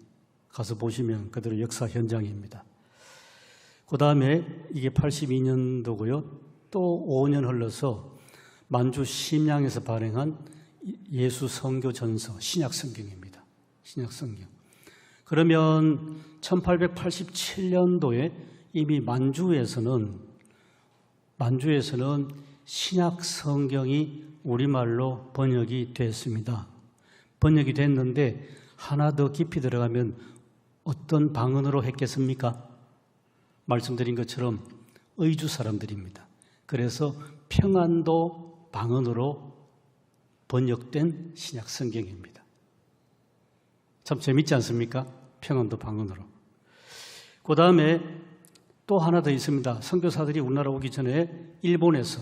가서 보시면 그대로 역사 현장입니다. 그 다음에 이게 82년도고요. 또 5년 흘러서 만주 심양에서 발행한 예수 성교 전서, 신약 성경입니다. 신약 성경. 그러면 1887년도에 이미 만주에서는 신약 성경이 우리말로 번역이 됐습니다. 번역이 됐는데 하나 더 깊이 들어가면 어떤 방언으로 했겠습니까? 말씀드린 것처럼 의주 사람들입니다. 그래서 평안도 방언으로 번역된 신약 성경입니다. 참 재밌지 않습니까? 평안도 방언으로. 그 다음에 또 하나 더 있습니다. 선교사들이 우리나라 오기 전에 일본에서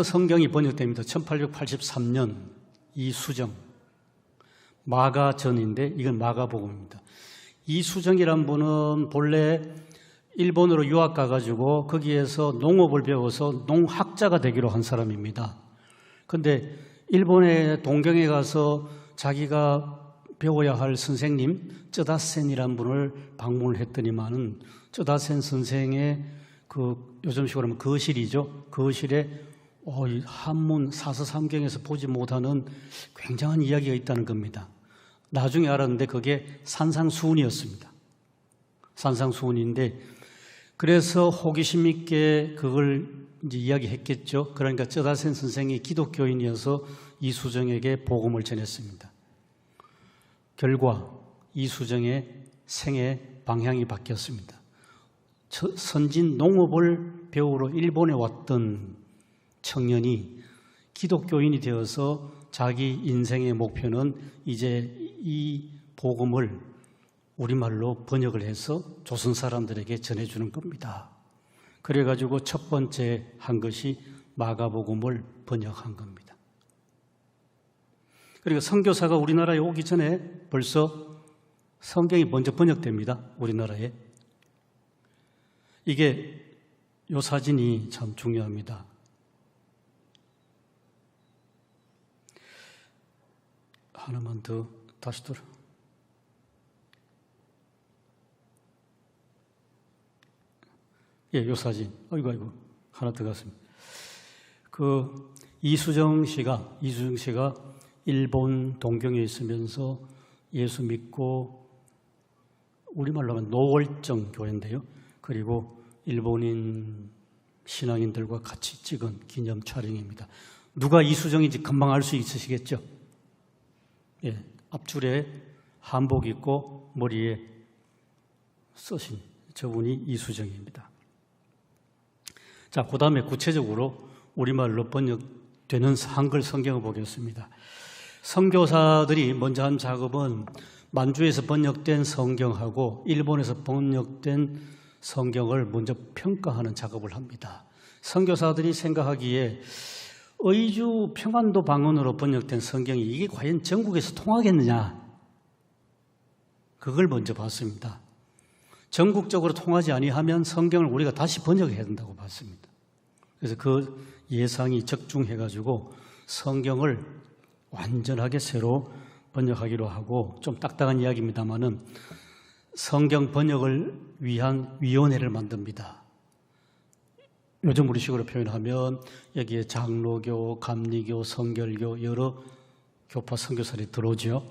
성경이 번역됩니다. 1883년 이수정, 마가전인데 이건 마가복음입니다. 이수정이란 분은 본래 일본으로 유학 가가지고 거기에서 농업을 배워서 농학자가 되기로 한 사람입니다. 그런데 일본의 동경에 가서 자기가 배워야 할 선생님 쩌다센이라는 분을 방문을 했더니만은 쩌다센 선생의 그 요즘식으로 하면 거실이죠. 거실에 한문 사서삼경에서 보지 못하는 굉장한 이야기가 있다는 겁니다. 나중에 알았는데 그게 산상수훈이었습니다. 산상수훈인데 그래서 호기심 있게 그걸 이제 이야기했겠죠. 그러니까 쩌다센 선생이 기독교인이어서 이수정에게 복음을 전했습니다. 결과 이수정의 생애 방향이 바뀌었습니다. 선진 농업을 배우러 일본에 왔던 청년이 기독교인이 되어서 자기 인생의 목표는 이제 이 복음을 우리말로 번역을 해서 조선 사람들에게 전해주는 겁니다. 그래가지고 첫 번째 한 것이 마가복음을 번역한 겁니다. 그리고 선교사가 우리나라에 오기 전에 벌써 성경이 먼저 번역됩니다. 우리나라에. 이게 이 사진이 참 중요합니다. 하나만 더 다시 돌아. 예, 이 사진. 아이고, 하나 더 갔습니다. 이수정 씨가 일본 동경에 있으면서 예수 믿고 우리말로 하면 노월정 교회인데요. 그리고 일본인 신앙인들과 같이 찍은 기념 촬영입니다. 누가 이수정인지 금방 알 수 있으시겠죠? 예, 앞줄에 한복 입고 머리에 쓰신 저분이 이수정입니다. 자, 그 다음에 구체적으로 우리말로 번역되는 한글 성경을 보겠습니다. 선교사들이 먼저 한 작업은 만주에서 번역된 성경하고 일본에서 번역된 성경을 먼저 평가하는 작업을 합니다. 선교사들이 생각하기에 의주 평안도 방언으로 번역된 성경이 이게 과연 전국에서 통하겠느냐? 그걸 먼저 봤습니다. 전국적으로 통하지 아니하면 성경을 우리가 다시 번역해야 된다고 봤습니다. 그래서 그 예상이 적중해가지고 성경을 완전하게 새로 번역하기로 하고, 좀 딱딱한 이야기입니다만은 성경 번역을 위한 위원회를 만듭니다. 요즘 우리식으로 표현하면 여기에 장로교, 감리교, 성결교 여러 교파 선교사들이 들어오죠.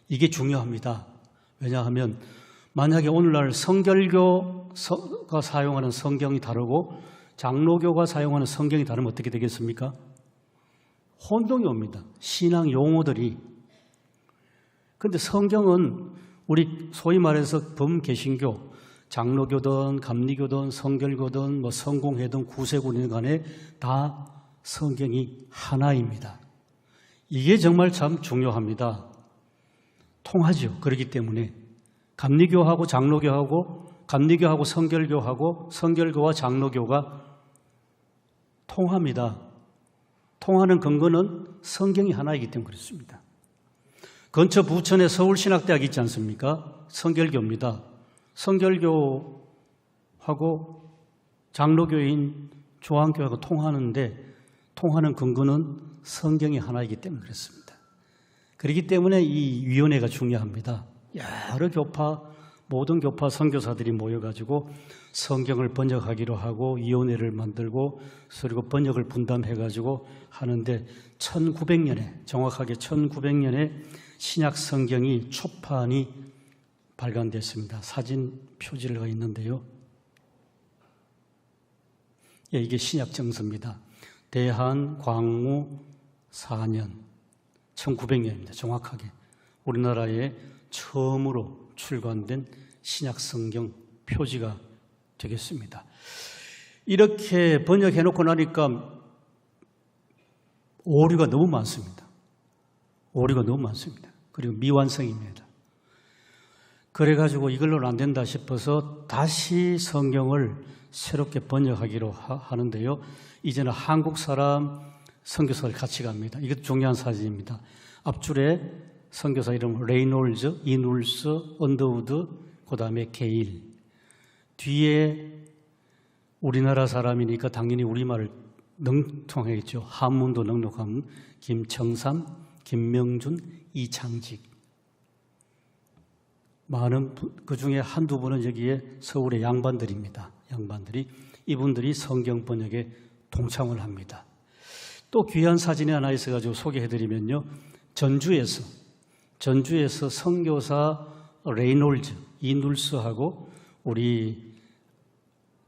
이게 중요합니다. 왜냐하면 만약에 오늘날 성결교가 사용하는 성경이 다르고 장로교가 사용하는 성경이 다르면 어떻게 되겠습니까? 혼동이 옵니다. 신앙 용어들이. 그런데 성경은 우리 소위 말해서 범개신교, 장로교든 감리교든 성결교든 성공회든 구세군이든 간에 다 성경이 하나입니다. 이게 정말 참 중요합니다. 통하죠. 그렇기 때문에 감리교하고 장로교하고 감리교하고 성결교하고 성결교와 장로교가 통합니다. 통하는 근거는 성경이 하나이기 때문에 그렇습니다. 근처 부천에 서울신학대학 있지 않습니까? 성결교입니다. 성결교하고 장로교인 조항교회가 통하는데 통하는 근거는 성경이 하나이기 때문에 그렇습니다. 그렇기 때문에 이 위원회가 중요합니다. 여러 교파, 모든 교파 선교사들이 모여가지고 성경을 번역하기로 하고 위원회를 만들고 그리고 번역을 분담해가지고 하는데 1900년에 정확하게 1900년에 신약 성경이 초판이 발간됐습니다. 사진 표지가 있는데요. 예, 이게 신약 정서입니다. 대한 광무 4년 1900년입니다. 정확하게 우리나라에 처음으로 출간된 신약 성경 표지가 되겠습니다. 이렇게 번역해 놓고 나니까 오류가 너무 많습니다. 오류가 너무 많습니다. 그리고 미완성입니다. 그래가지고 이걸로는 안 된다 싶어서 다시 성경을 새롭게 번역하기로 하는데요. 이제는 한국 사람 선교사를 같이 갑니다. 이것도 중요한 사진입니다. 앞줄에 선교사 이름 레이놀즈, 이눌스, 언더우드, 그 다음에 게일. 뒤에 우리나라 사람이니까 당연히 우리말을 능통하겠죠. 한문도 넉넉한 김청삼, 김명준, 이창직. 많은 그 중에 한두 분은 여기에 서울의 양반들입니다. 양반들이 이분들이 성경 번역에 동참을 합니다. 또 귀한 사진이 하나 있어가지고 소개해드리면요. 전주에서 선교사 레이놀즈, 이눌스하고 우리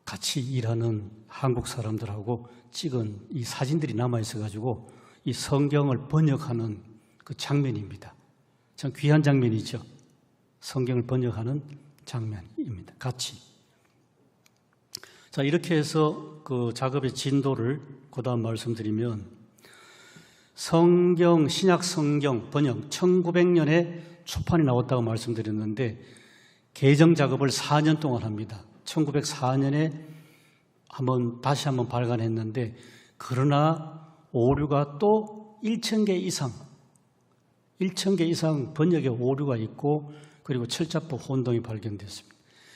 같이 일하는 한국 사람들하고 찍은 이 사진들이 남아있어가지고 이 성경을 번역하는 그 장면입니다. 참 귀한 장면이죠. 성경을 번역하는 장면입니다. 같이. 자, 이렇게 해서 그 작업의 진도를 그 다음 말씀드리면 성경, 신약 성경 번역 1900년에 초판이 나왔다고 말씀드렸는데 개정 작업을 4년 동안 합니다. 1904년에 다시 한번 발간했는데 그러나 오류가 또 1,000개 이상 번역에 오류가 있고 그리고 철자법 혼동이 발견됐습니다.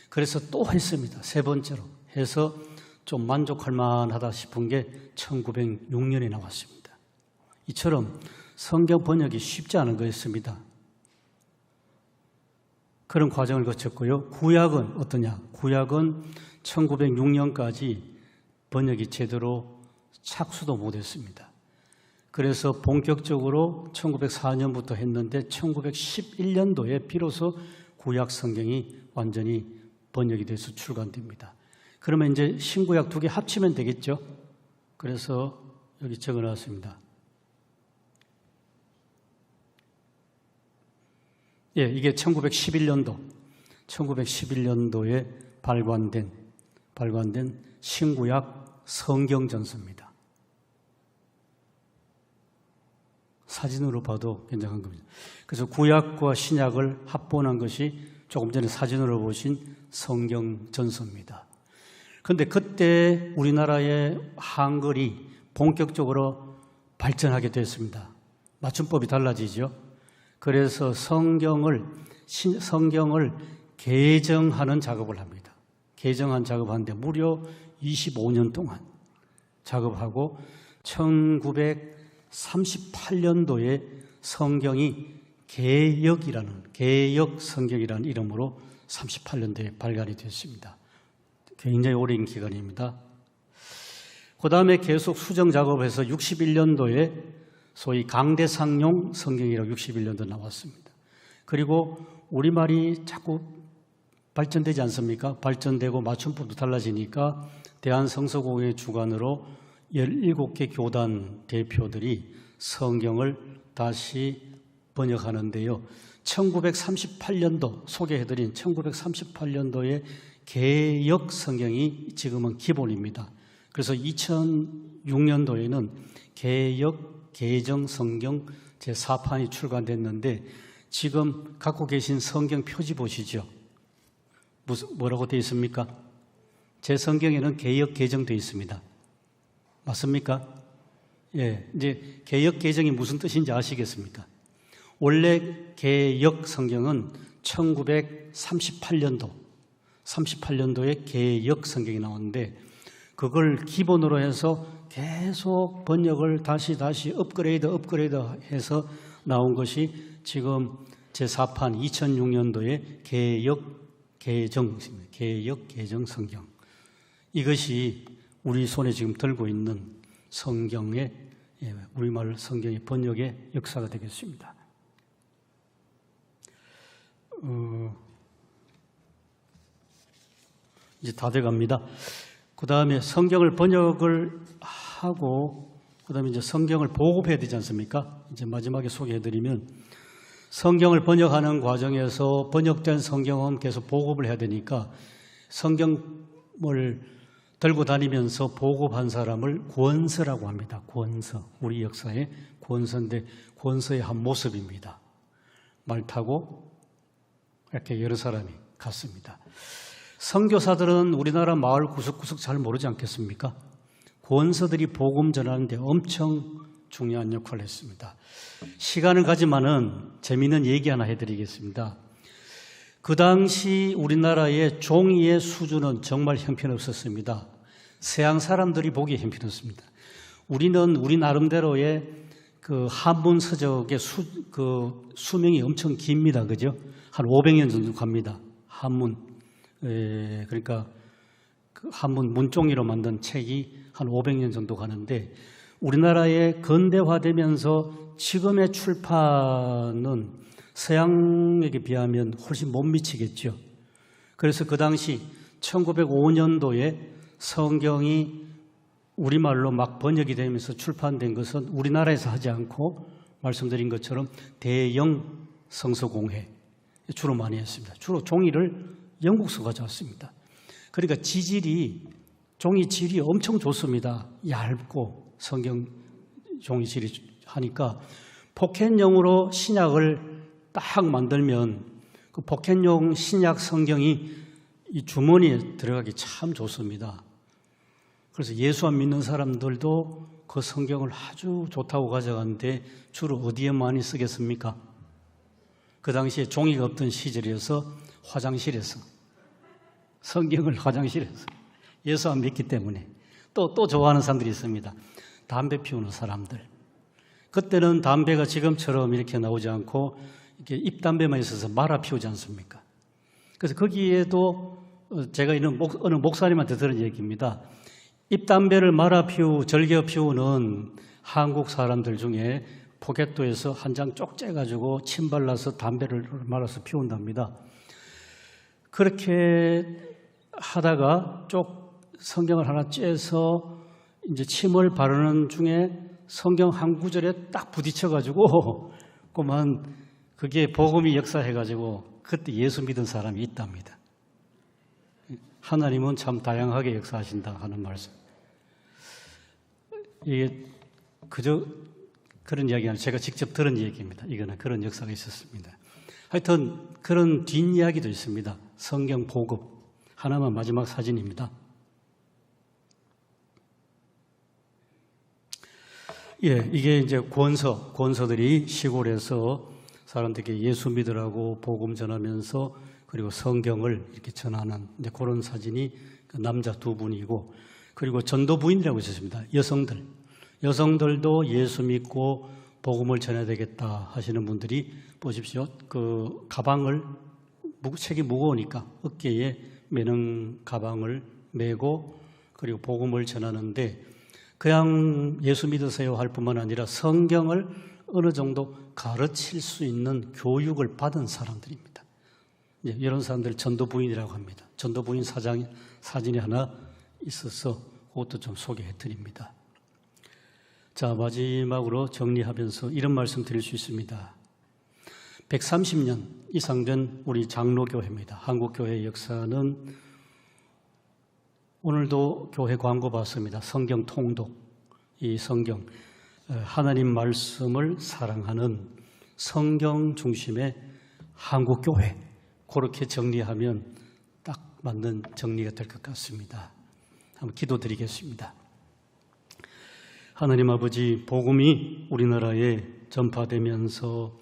그래서 또 했습니다. 세 번째로 해서 좀 만족할 만하다 싶은 게 1906년에 나왔습니다. 이처럼 성경 번역이 쉽지 않은 거였습니다. 그런 과정을 거쳤고요. 구약은 어떠냐? 구약은 1906년까지 번역이 제대로 착수도 못했습니다. 그래서 본격적으로 1904년부터 했는데 1911년도에 비로소 구약 성경이 완전히 번역이 돼서 출간됩니다. 그러면 이제 신구약 두 개 합치면 되겠죠? 그래서 여기 적어놨습니다. 예, 이게 1911년도에 발간된 신구약 성경전서입니다. 사진으로 봐도 괜찮은 겁니다. 그래서 구약과 신약을 합본한 것이 조금 전에 사진으로 보신 성경전서입니다. 그런데 그때 우리나라의 한글이 본격적으로 발전하게 됐습니다. 맞춤법이 달라지죠. 그래서 성경을 개정하는 작업을 합니다. 개정한 작업하는데 무려 25년 동안 작업하고 1938년도에 성경이 개역 성경이라는 이름으로 38년도에 발간이 됐습니다. 굉장히 오랜 기간입니다. 그 다음에 계속 수정 작업해서 61년도에 소위 강대상용 성경이라고 61년도 나왔습니다. 그리고 우리말이 자꾸 발전되지 않습니까? 발전되고 맞춤법도 달라지니까 대한성서공회 주관으로 17개 교단 대표들이 성경을 다시 번역하는데요. 1938년도 소개해드린 1938년도에 개역 성경이 지금은 기본입니다. 그래서 2006년도에는 개정 성경 제4판이 출간됐는데 지금 갖고 계신 성경 표지 보시죠. 뭐라고 되어 있습니까? 제 성경에는 개역 개정되어 있습니다. 맞습니까? 예, 이제 개역 개정이 무슨 뜻인지 아시겠습니까? 원래 개역 성경은 1938년도에 개역 성경이 나오는데 그걸 기본으로 해서 계속 번역을 다시 업그레이드 해서 나온 것이 지금 제4판 2006년도에 개역 개정 성경. 이것이 우리 손에 지금 들고 있는 성경의 우리말 성경의 번역의 역사가 되겠습니다. 이제 다 돼갑니다. 그 다음에 성경을 번역을 하고 그 다음에 이제 성경을 보급해야 되지 않습니까? 이제 마지막에 소개해드리면 성경을 번역하는 과정에서 번역된 성경은 계속 보급을 해야 되니까 성경을 들고 다니면서 보급한 사람을 권서라고 합니다. 권서. 우리 역사의 권서인데 권서의 한 모습입니다. 말 타고 이렇게 여러 사람이 갔습니다. 선교사들은 우리나라 마을 구석구석 잘 모르지 않겠습니까? 권서들이 복음 전하는데 엄청 중요한 역할을 했습니다. 시간을 가지만은 재미있는 얘기 하나 해드리겠습니다. 그 당시 우리나라의 종이의 수준은 정말 형편없었습니다. 서양 사람들이 보기에 형편없습니다. 우리는 우리 나름대로의 그 한문 서적의 수명이 엄청 깁니다. 그죠? 한 500년 정도 갑니다. 한문. 그러니까 그 한문 문종이로 만든 책이 한 500년 정도 가는데 우리나라의 근대화되면서 지금의 출판은 서양에게 비하면 훨씬 못 미치겠죠. 그래서 그 당시 1905년도에 성경이 우리말로 막 번역이 되면서 출판된 것은 우리나라에서 하지 않고 말씀드린 것처럼 대영 성서공회 주로 많이 했습니다. 주로 종이를 영국서 가져왔습니다. 그러니까 종이 질이 엄청 좋습니다. 얇고 성경 종이 질이 하니까 포켓용으로 신약을 딱 만들면 그 포켓용 신약 성경이 이 주머니에 들어가기 참 좋습니다. 그래서 예수 안 믿는 사람들도 그 성경을 아주 좋다고 가져가는데 주로 어디에 많이 쓰겠습니까? 그 당시에 종이가 없던 시절이어서 화장실에서 성경을 화장실에서 예수 안 믿기 때문에 또 좋아하는 사람들이 있습니다. 담배 피우는 사람들. 그때는 담배가 지금처럼 이렇게 나오지 않고 이렇게 잎담배만 있어서 말아 피우지 않습니까? 그래서 거기에도 제가 어느 목사님한테 들은 얘기입니다. 잎담배를 즐겨 피우는 한국 사람들 중에 포켓도에서 한 장 쪽 째가지고 침 발라서 담배를 말아서 피운답니다. 그렇게 하다가 성경을 하나 째서 이제 침을 바르는 중에 성경 한 구절에 딱 부딪혀가지고 그만 그게 복음이 역사해가지고 그때 예수 믿은 사람이 있답니다. 하나님은 참 다양하게 역사하신다 하는 말씀. 이게 그저 그런 이야기가 아니라 제가 직접 들은 얘기입니다. 이거는 그런 역사가 있었습니다. 하여튼 그런 뒷이야기도 있습니다. 성경 보급. 하나만 마지막 사진입니다. 이게 이제 권서들이 시골에서 사람들에게 예수 믿으라고 복음 전하면서 그리고 성경을 이렇게 전하는 이제 그런 사진이 남자 두 분이고 그리고 전도 부인이라고 있었습니다. 여성들도 예수 믿고 복음을 전해야 되겠다 하시는 분들이 보십시오. 그 가방을 책이 무거우니까 어깨에 매는 가방을 메고 그리고 복음을 전하는데 그냥 예수 믿으세요 할 뿐만 아니라 성경을 어느 정도 가르칠 수 있는 교육을 받은 사람들입니다. 이런 사람들 전도부인이라고 합니다. 전도부인 사진이 하나 있어서 그것도 좀 소개해 드립니다. 자, 마지막으로 정리하면서 이런 말씀 드릴 수 있습니다. 130년 이상 된 우리 장로교회입니다. 한국교회의 역사는 오늘도 교회 광고 봤습니다. 성경 통독. 이 성경, 하나님 말씀을 사랑하는 성경 중심의 한국교회. 그렇게 정리하면 딱 맞는 정리가 될 것 같습니다. 한번 기도드리겠습니다. 하나님 아버지, 복음이 우리나라에 전파되면서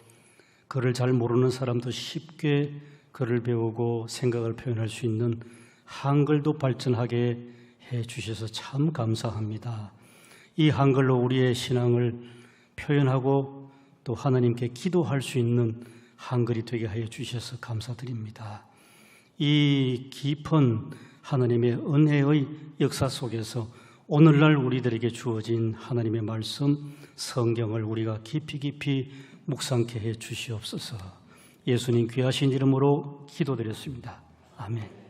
글을 잘 모르는 사람도 쉽게 글을 배우고 생각을 표현할 수 있는 한글도 발전하게 해 주셔서 참 감사합니다. 이 한글로 우리의 신앙을 표현하고 또 하나님께 기도할 수 있는 한글이 되게 하여 주셔서 감사드립니다. 이 깊은 하나님의 은혜의 역사 속에서 오늘날 우리들에게 주어진 하나님의 말씀, 성경을 우리가 깊이 묵상케 해 주시옵소서. 예수님 귀하신 이름으로 기도드렸습니다. 아멘.